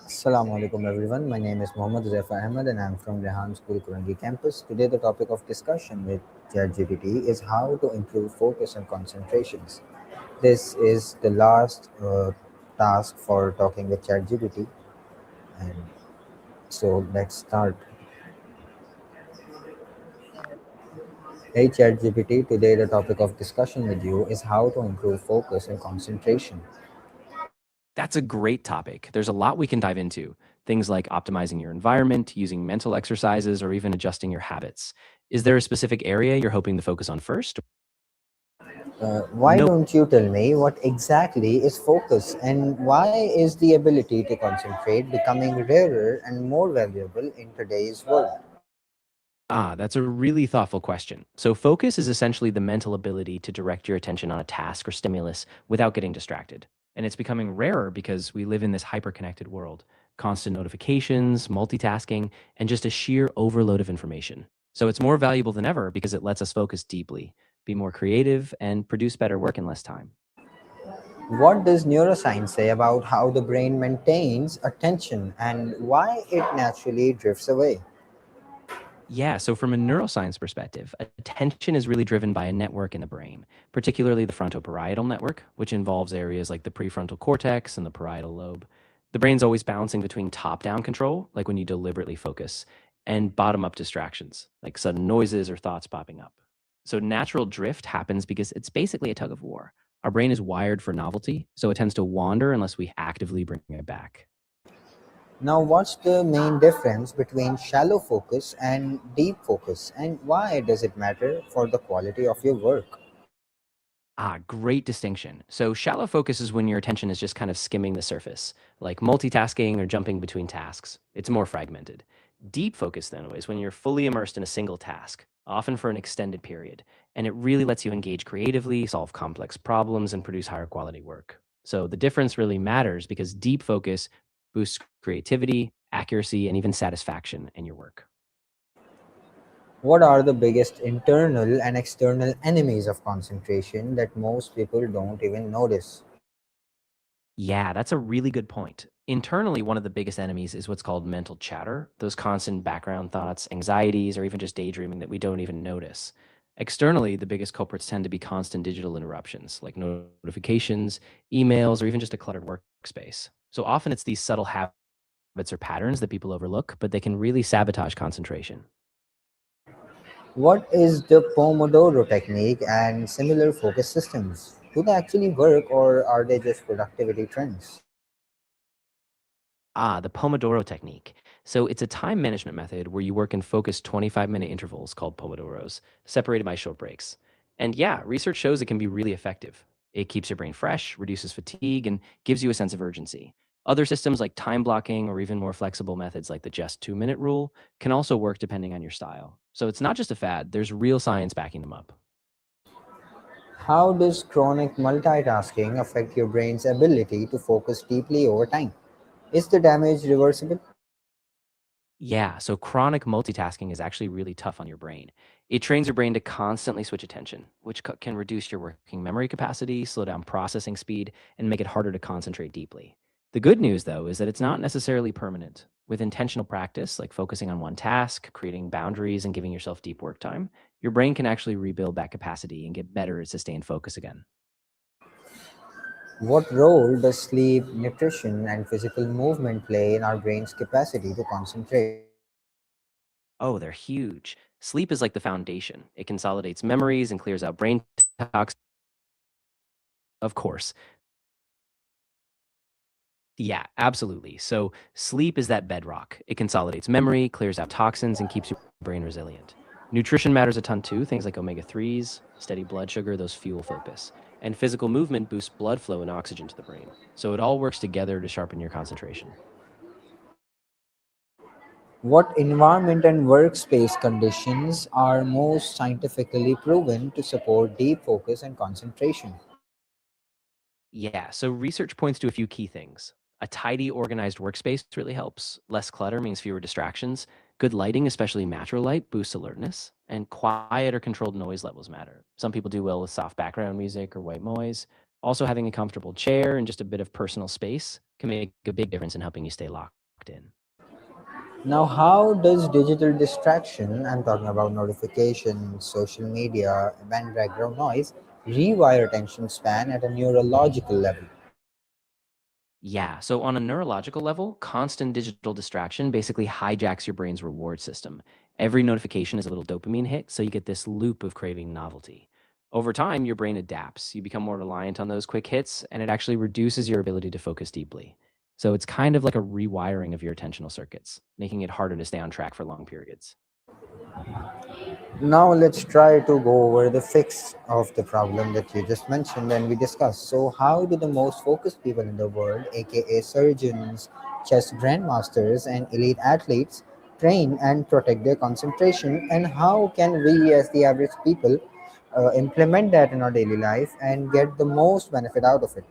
Assalamu alaikum everyone. My name is Huzaifah Ahmed and I'm from Rehan School Korangi campus. Today the topic of discussion with ChatGPT is how to improve focus and concentrations. This is the last task for talking with ChatGPT, and so let's start. Hey ChatGPT, today the topic of discussion with you is how to improve focus and concentration. That's a great topic. There's a lot we can dive into. Things like optimizing your environment, using mental exercises, or even adjusting your habits. Is there a specific area you're hoping to focus on first? Why No. don't you tell me what exactly is focus and why is the ability to concentrate becoming rarer and more valuable in today's world? That's a really thoughtful question. So, focus is essentially the mental ability to direct your attention on a task or stimulus without getting distracted. And it's becoming rarer because we live in this hyper-connected world. Constant notifications, multitasking, and just a sheer overload of information. So, it's more valuable than ever because it lets us focus deeply, be more creative, and produce better work in less time. What does neuroscience say about how the brain maintains attention and why it naturally drifts away? Yeah, so from a neuroscience perspective, attention is really driven by a network in the brain, particularly the frontoparietal network, which involves areas like the prefrontal cortex and the parietal lobe. The brain's always bouncing between top down control, like when you deliberately focus, and bottom up distractions, like sudden noises or thoughts popping up. So natural drift happens because it's basically a tug of war. Our brain is wired for novelty, so it tends to wander unless we actively bring it back. Now, what's the main difference between shallow focus and deep focus, and why does it matter for the quality of your work? Great distinction. So, shallow focus is when your attention is just kind of skimming the surface, like multitasking or jumping between tasks. It's more fragmented. Deep focus, then, is when you're fully immersed in a single task, often for an extended period, and it really lets you engage creatively, solve complex problems, and produce higher quality work. So, the difference really matters because deep focus boosts creativity, accuracy, and even satisfaction in your work. What are the biggest internal and external enemies of concentration that most people don't even notice? Yeah, that's a really good point. Internally, one of the biggest enemies is what's called mental chatter, those constant background thoughts, anxieties, or even just daydreaming that we don't even notice. Externally, the biggest culprits tend to be constant digital interruptions, like notifications, emails, or even just a cluttered workspace. So often it's these subtle habits or patterns that people overlook, but they can really sabotage concentration. What is the Pomodoro technique and similar focus systems? Do they actually work or are they just productivity trends? The Pomodoro technique. So it's a time management method where you work in focused 25-minute intervals called Pomodoros, separated by short breaks. And yeah, research shows it can be really effective. It keeps your brain fresh, reduces fatigue, and gives you a sense of urgency. Other systems like time blocking or even more flexible methods like the just 2 minute rule can also work depending on your style. So it's not just a fad, there's real science backing them up. How does chronic multitasking affect your brain's ability to focus deeply over time? Is the damage reversible? Yeah, so chronic multitasking is actually really tough on your brain. It trains your brain to constantly switch attention, which can reduce your working memory capacity, slow down processing speed, and make it harder to concentrate deeply. The good news, though, is that it's not necessarily permanent. With intentional practice, like focusing on one task, creating boundaries, and giving yourself deep work time, your brain can actually rebuild that capacity and get better at sustained focus again. What role does sleep, nutrition, and physical movement play in our brain's capacity to concentrate? Oh, they're huge. Sleep is like the foundation. It consolidates memories and clears out brain toxins. Of course, yeah, absolutely. So sleep is that bedrock. It consolidates memory, clears out toxins, and keeps your brain resilient. Nutrition matters a ton too. Things like omega 3s, steady blood sugar, those fuel focus. And physical movement boosts blood flow and oxygen to the brain. So it all works together to sharpen your concentration. What environment and workspace conditions are most scientifically proven to support deep focus and concentration? Yeah, so research points to a few key things. A tidy, organized workspace really helps. Less clutter means fewer distractions. Good lighting, especially natural light, boosts alertness. And quiet or controlled noise levels matter. Some people do well with soft background music or white noise. Also, having a comfortable chair and just a bit of personal space can make a big difference in helping you stay locked in. Now, how does digital distraction, I'm talking about notifications, social media, and background noise, rewire attention span at a neurological level? Yeah, so on a neurological level, constant digital distraction basically hijacks your brain's reward system. Every notification is a little dopamine hit, so you get this loop of craving novelty. Over time, your brain adapts. You become more reliant on those quick hits, and it actually reduces your ability to focus deeply. So it's kind of like a rewiring of your attentional circuits, making it harder to stay on track for long periods. Now let's try to go over the fix of the problem that you just mentioned and we discussed. So, how do the most focused people in the world, aka surgeons, chess grandmasters, and elite athletes, train and protect their concentration? And how can we, as the average people, implement that in our daily life and get the most benefit out of it?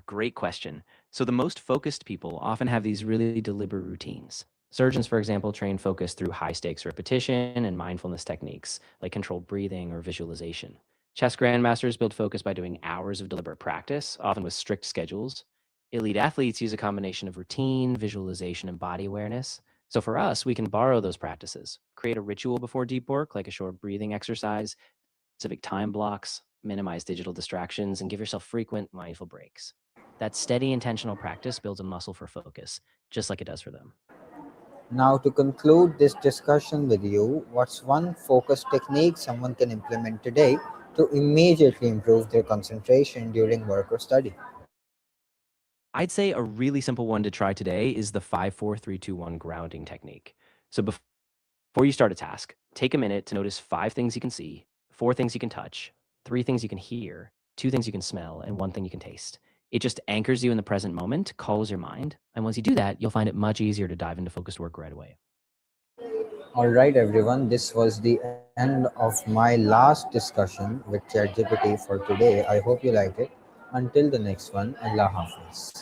Great question. So the most focused people often have these really deliberate routines. Surgeons, for example, train focus through high stakes repetition and mindfulness techniques like controlled breathing or visualization. Chess grandmasters build focus by doing hours of deliberate practice, often with strict schedules. Elite athletes use a combination of routine, visualization, and body awareness. So for us, we can borrow those practices, create a ritual before deep work, like a short breathing exercise, specific time blocks, minimize digital distractions, and give yourself frequent mindful breaks. That steady intentional practice builds a muscle for focus, just like it does for them. Now, to conclude this discussion with you, what's one focus technique someone can implement today to immediately improve their concentration during work or study? I'd say a really simple one to try today is the 5-4-3-2-1 grounding technique. So before you start a task, take a minute to notice 5 things you can see, 4 things you can touch, 3 things you can hear, 2 things you can smell, and 1 thing you can taste. It just anchors you in the present moment, calls your mind, and once you do that, you'll find it much easier to dive into focused work right away. All right, everyone, this was the end of my last discussion with ChatGPT for today. I hope you liked it. Until the next one, Allah Hafiz.